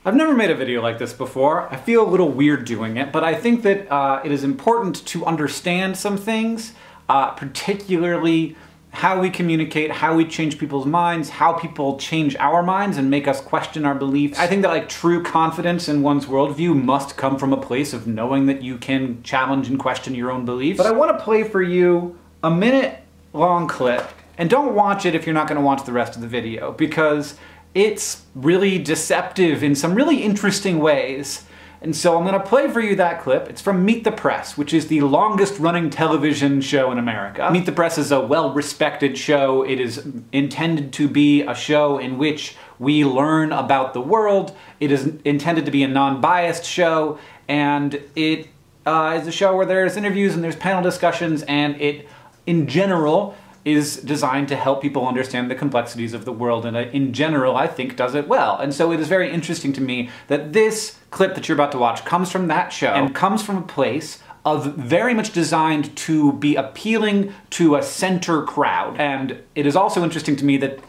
I've never made a video like this before. I feel a little weird doing it, but I think that it is important to understand some things, particularly how we communicate, how we change people's minds, how people change our minds and make us question our beliefs. I think that like true confidence in one's worldview must come from a place of knowing that you can challenge and question your own beliefs. But I want to play for you a minute-long clip, and don't watch it if you're not going to watch the rest of the video, because it's really deceptive in some really interesting ways. And so I'm going to play for you that clip. It's from Meet the Press, which is the longest running television show in America. Meet the Press is a well-respected show. It is intended to be a show in which we learn about the world. It is intended to be a non-biased show, and it is a show where there's interviews and there's panel discussions, and it, in general, is designed to help people understand the complexities of the world, and in general, I think does it well. And so it is very interesting to me that this clip that you're about to watch comes from that show, and comes from a place of very much designed to be appealing to a center crowd. And it is also interesting to me that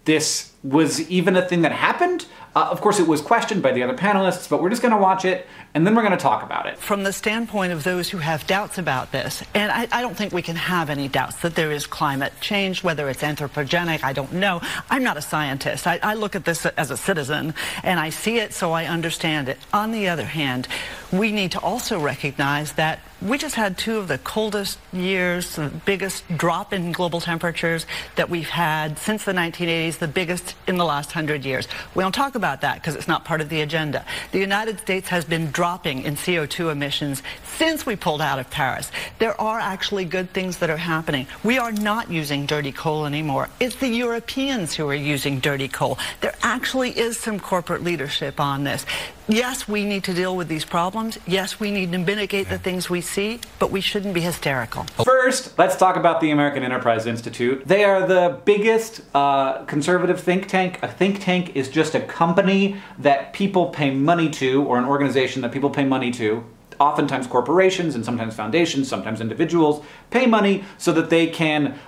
this was even a thing that happened. Of course, it was questioned by the other panelists, but we're just gonna watch it, and then we're gonna talk about it. From the standpoint of those who have doubts about this, and I don't think we can have any doubts that there is climate change, whether it's anthropogenic, I don't know. I'm not a scientist. I look at this as a citizen, and I see it, so I understand it. On the other hand, we need to also recognize that we just had two of the coldest years, the biggest drop in global temperatures that we've had since the 1980s, the biggest in the last 100 years. We don't talk about that because it's not part of the agenda. The United States has been dropping in CO2 emissions since we pulled out of Paris. There are actually good things that are happening. We are not using dirty coal anymore. It's the Europeans who are using dirty coal. There actually is some corporate leadership on this. Yes, we need to deal with these problems. Yes, we need to mitigate the things we see, but we shouldn't be hysterical. First, let's talk about the American Enterprise Institute. They are the biggest conservative think tank. A think tank is just a company that people pay money to, or an organization that people pay money to. Oftentimes corporations, and sometimes foundations, sometimes individuals, pay money so that they can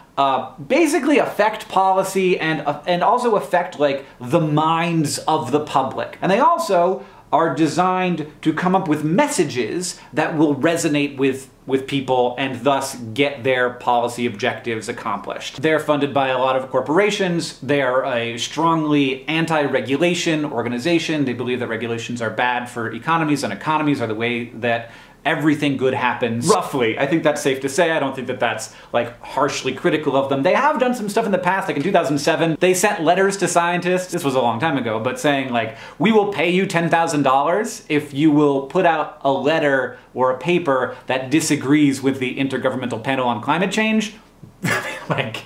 basically affect policy and also affect like the minds of the public. And they also are designed to come up with messages that will resonate with people and thus get their policy objectives accomplished. They're funded by a lot of corporations. They are a strongly anti-regulation organization. They believe that regulations are bad for economies, and economies are the way that everything good happens. Roughly. I think that's safe to say. I don't think that that's like harshly critical of them. They have done some stuff in the past, like in 2007, they sent letters to scientists, this was a long time ago, but saying like, we will pay you $10,000 if you will put out a letter or a paper that disagrees with the Intergovernmental Panel on Climate Change. Like,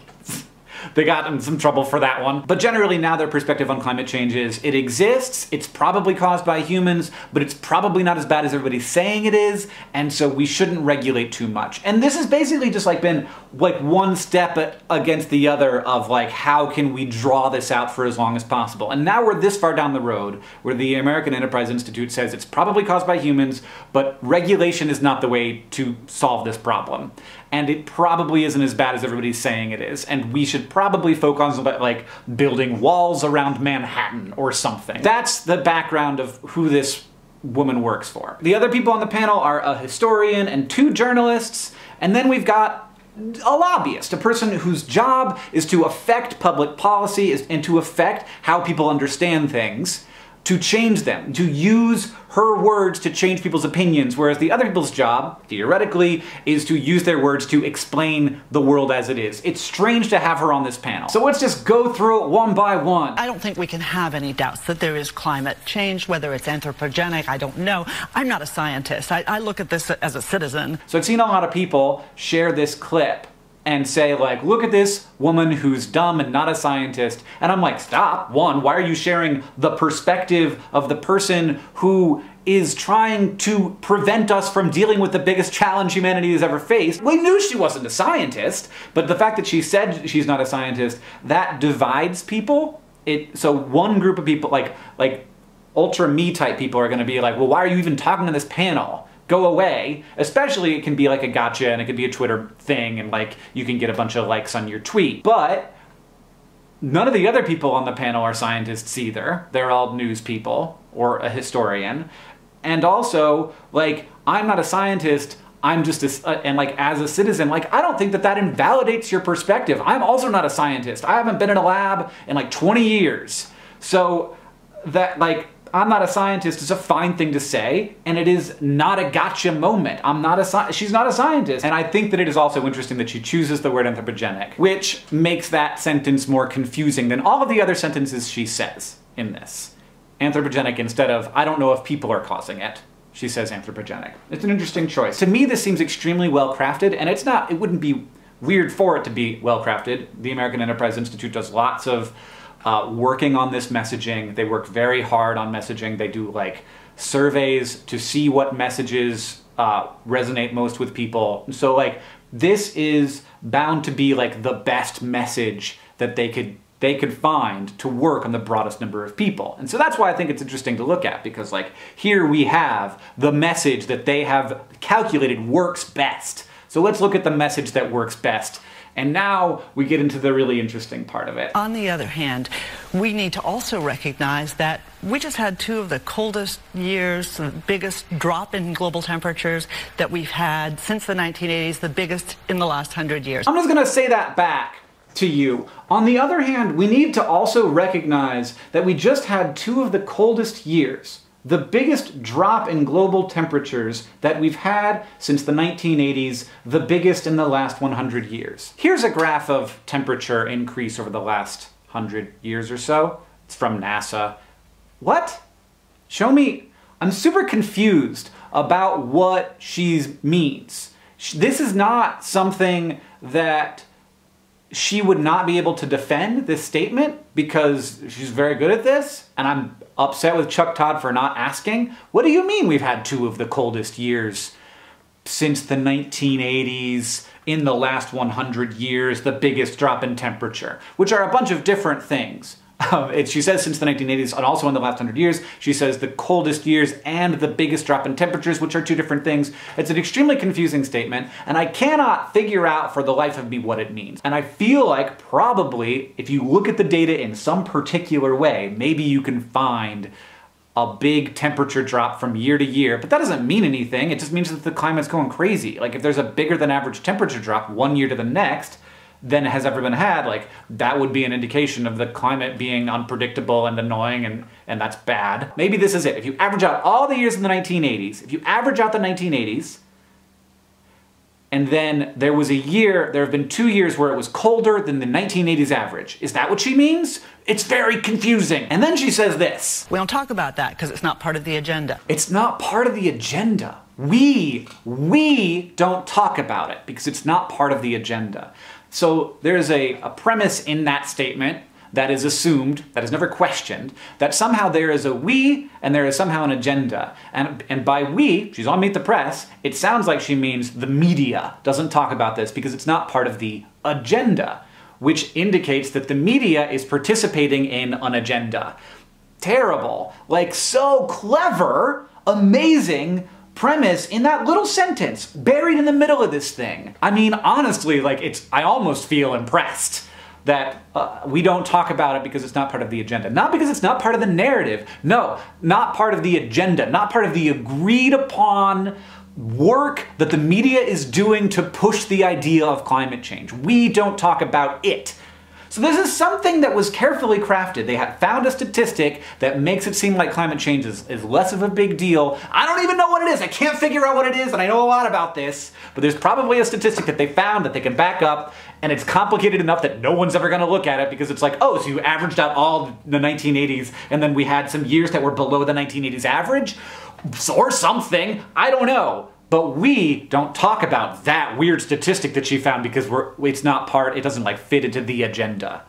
they got in some trouble for that one. But generally now their perspective on climate change is, it exists, it's probably caused by humans, but it's probably not as bad as everybody's saying it is, and so we shouldn't regulate too much. And this has basically just like been like one step against the other of like, how can we draw this out for as long as possible? And now we're this far down the road where the American Enterprise Institute says it's probably caused by humans, but regulation is not the way to solve this problem. And it probably isn't as bad as everybody's saying it is. And we should probably focus on like building walls around Manhattan or something. That's the background of who this woman works for. The other people on the panel are a historian and two journalists, and then we've got a lobbyist, a person whose job is to affect public policy and to affect how people understand things, to change them, to use her words to change people's opinions, whereas the other people's job, theoretically, is to use their words to explain the world as it is. It's strange to have her on this panel. So let's just go through it one by one. I don't think we can have any doubts that there is climate change, whether it's anthropogenic, I don't know. I'm not a scientist. I look at this as a citizen. So I've seen a lot of people share this clip and say like, look at this woman who's dumb and not a scientist. And I'm like, stop. One, why are you sharing the perspective of the person who is trying to prevent us from dealing with the biggest challenge humanity has ever faced? We knew she wasn't a scientist, but the fact that she said she's not a scientist, that divides people. So one group of people, like ultra me type people, are gonna be like, well, why are you even talking to this panel? Go away. Especially it can be like a gotcha, and it could be a Twitter thing, and like you can get a bunch of likes on your tweet. But None of the other people on the panel are scientists either. They're all news people or a historian. And also, like, I'm not a scientist, I'm just and like, as a citizen, like, I don't think that that invalidates your perspective. I'm also not a scientist. I haven't been in a lab in like 20 years. So that, like, I'm not a scientist is a fine thing to say, and it is not a gotcha moment. She's not a scientist. And I think that it is also interesting that she chooses the word anthropogenic, which makes that sentence more confusing than all of the other sentences she says in this. Anthropogenic instead of, I don't know if people are causing it. She says anthropogenic. It's an interesting choice. To me, this seems extremely well crafted, and it wouldn't be weird for it to be well crafted. The American Enterprise Institute does lots of working on this messaging. They work very hard on messaging. They do like surveys to see what messages resonate most with people. So like, this is bound to be like the best message that they could find to work on the broadest number of people. And so that's why I think it's interesting to look at, because like, here we have the message that they have calculated works best. So let's look at the message that works best. And now we get into the really interesting part of it. On the other hand, we need to also recognize that we just had two of the coldest years, the biggest drop in global temperatures that we've had since the 1980s, the biggest in the last 100 years. I'm just gonna say that back to you. On the other hand, we need to also recognize that we just had two of the coldest years, the biggest drop in global temperatures that we've had since the 1980s, the biggest in the last 100 years. Here's a graph of temperature increase over the last 100 years or so. It's from NASA. What? Show me. I'm super confused about what she means. This is not something that she would not be able to defend, this statement, because she's very good at this, and I'm upset with Chuck Todd for not asking. What do you mean we've had two of the coldest years since the 1980s, in the last 100 years, the biggest drop in temperature? Which are a bunch of different things. She says since the 1980s, and also in the last 100 years. She says the coldest years and the biggest drop in temperatures, which are two different things. It's an extremely confusing statement, and I cannot figure out for the life of me what it means. And I feel like probably, if you look at the data in some particular way, maybe you can find a big temperature drop from year to year, but that doesn't mean anything. It just means that the climate's going crazy. Like, if there's a bigger than average temperature drop one year to the next than has ever been had, like, that would be an indication of the climate being unpredictable and annoying, and that's bad. Maybe this is it. If you average out all the years in the 1980s, if you average out the 1980s, and then there have been 2 years where it was colder than the 1980s average. Is that what she means? It's very confusing. And then she says this. We don't talk about that because it's not part of the agenda. It's not part of the agenda. We don't talk about it because it's not part of the agenda. So there's a premise in that statement that is assumed, that is never questioned, that somehow there is a we and there is somehow an agenda. And by we, she's on Meet the Press, it sounds like she means the media doesn't talk about this because it's not part of the agenda, which indicates that the media is participating in an agenda. Terrible. Like, so clever, amazing premise in that little sentence buried in the middle of this thing. I mean, honestly, like, I almost feel impressed that we don't talk about it because it's not part of the agenda. Not because it's not part of the narrative. No, not part of the agenda, not part of the agreed upon work that the media is doing to push the idea of climate change. We don't talk about it. So this is something that was carefully crafted. They had found a statistic that makes it seem like climate change is less of a big deal. I don't even know what it is. I can't figure out what it is, and I know a lot about this, but there's probably a statistic that they found that they can back up, and it's complicated enough that no one's ever gonna look at it because it's like, oh, so you averaged out all the 1980s, and then we had some years that were below the 1980s average? Or something, I don't know. But we don't talk about that weird statistic that she found because it's not part, it doesn't like fit into the agenda.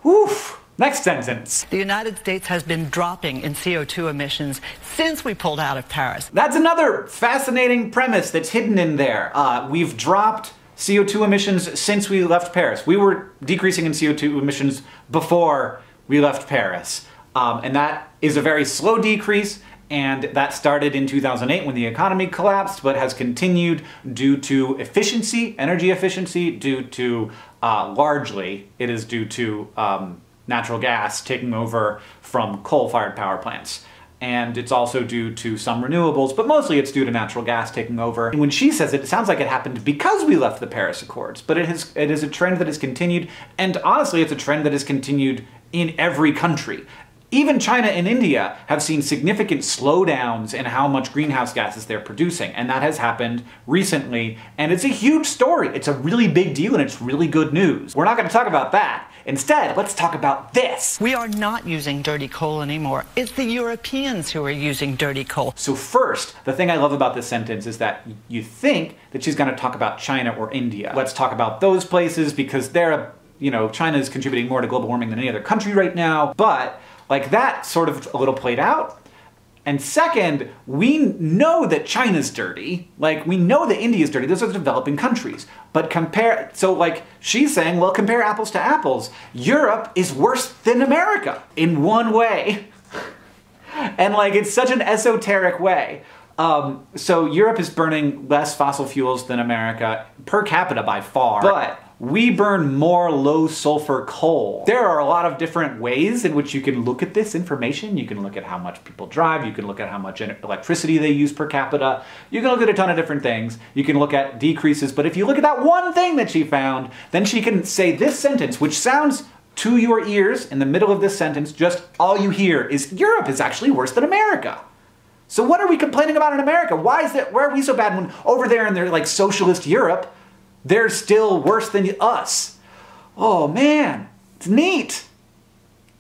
Oof. Next sentence. The United States has been dropping in CO2 emissions since we pulled out of Paris. That's another fascinating premise that's hidden in there. We've dropped CO2 emissions since we left Paris. We were decreasing in CO2 emissions before we left Paris. And that is a very slow decrease. And that started in 2008 when the economy collapsed, but has continued due to efficiency, energy efficiency, due to, largely, it is due to natural gas taking over from coal-fired power plants. And it's also due to some renewables, but mostly it's due to natural gas taking over. And when she says it, it sounds like it happened because we left the Paris Accords, but it is a trend that has continued, and honestly, it's a trend that has continued in every country. Even China and India have seen significant slowdowns in how much greenhouse gases they're producing, and that has happened recently, and it's a huge story. It's a really big deal, and it's really good news. We're not going to talk about that. Instead, let's talk about this. We are not using dirty coal anymore. It's the Europeans who are using dirty coal. So first, the thing I love about this sentence is that you think that she's going to talk about China or India. Let's talk about those places because they're, China is contributing more to global warming than any other country right now, but like that sort of a little played out. And second, we know that China's dirty. Like, we know that India's dirty. Those are the developing countries. But she's saying, well, compare apples to apples. Europe is worse than America in one way. And it's such an esoteric way. So Europe is burning less fossil fuels than America per capita by far. But we burn more low sulfur coal. There are a lot of different ways in which you can look at this information. You can look at how much people drive, you can look at how much electricity they use per capita, you can look at a ton of different things, you can look at decreases, but if you look at that one thing that she found, then she can say this sentence, which sounds to your ears in the middle of this sentence, just all you hear is Europe is actually worse than America. So what are we complaining about in America? Why are we so bad when over there in their socialist Europe, they're still worse than us? Oh man, it's neat.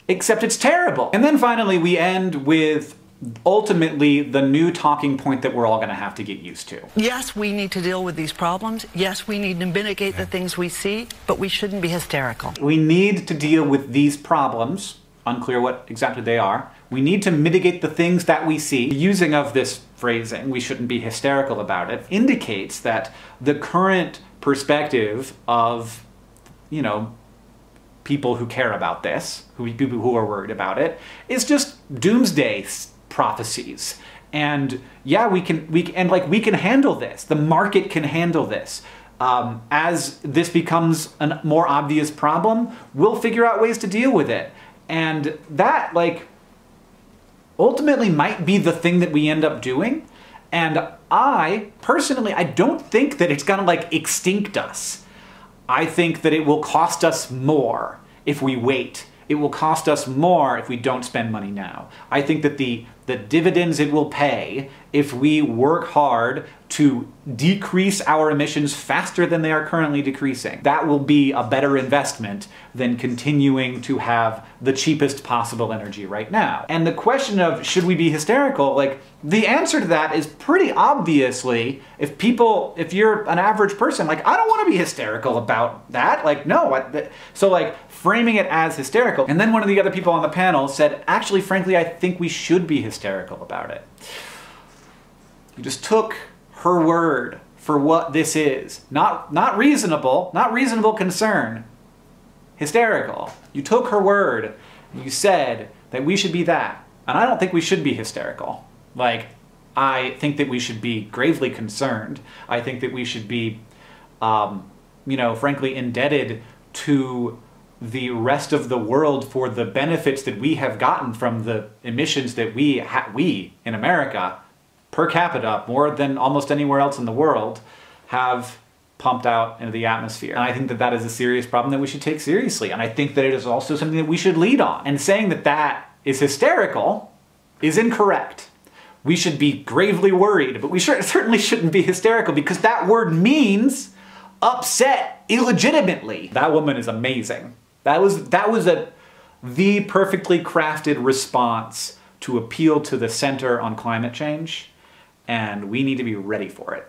Except it's terrible. And then finally we end with ultimately the new talking point that we're all gonna have to get used to. Yes, we need to deal with these problems. Yes, we need to mitigate the things we see, but we shouldn't be hysterical. We need to deal with these problems, unclear what exactly they are. We need to mitigate the things that we see. The using of this phrasing, we shouldn't be hysterical about it, indicates that the current perspective of, people who care about this, people who are worried about it, is just doomsday prophecies. And yeah, we can handle this. The market can handle this. As this becomes a more obvious problem, we'll figure out ways to deal with it. And that, ultimately might be the thing that we end up doing. And personally, I don't think that it's gonna extinct us. I think that it will cost us more if we wait. It will cost us more if we don't spend money now. I think that the dividends it will pay if we work hard to decrease our emissions faster than they are currently decreasing. That will be a better investment than continuing to have the cheapest possible energy right now. And the question of should we be hysterical, the answer to that is pretty obviously, if you're an average person, I don't want to be hysterical about that. No. So framing it as hysterical. And then one of the other people on the panel said, actually, frankly, I think we should be hysterical about it. You just took her word for what this is. Not reasonable concern. Hysterical. You took her word, and you said that we should be that. And I don't think we should be hysterical. I think that we should be gravely concerned. I think that we should be, frankly, indebted to the rest of the world for the benefits that we have gotten from the emissions that we in America, per capita, more than almost anywhere else in the world, have pumped out into the atmosphere. And I think that that is a serious problem that we should take seriously. And I think that it is also something that we should lead on. And saying that that is hysterical is incorrect. We should be gravely worried, but we certainly shouldn't be hysterical because that word means upset illegitimately. That woman is amazing. That was the perfectly crafted response to appeal to the center on climate change, and we need to be ready for it.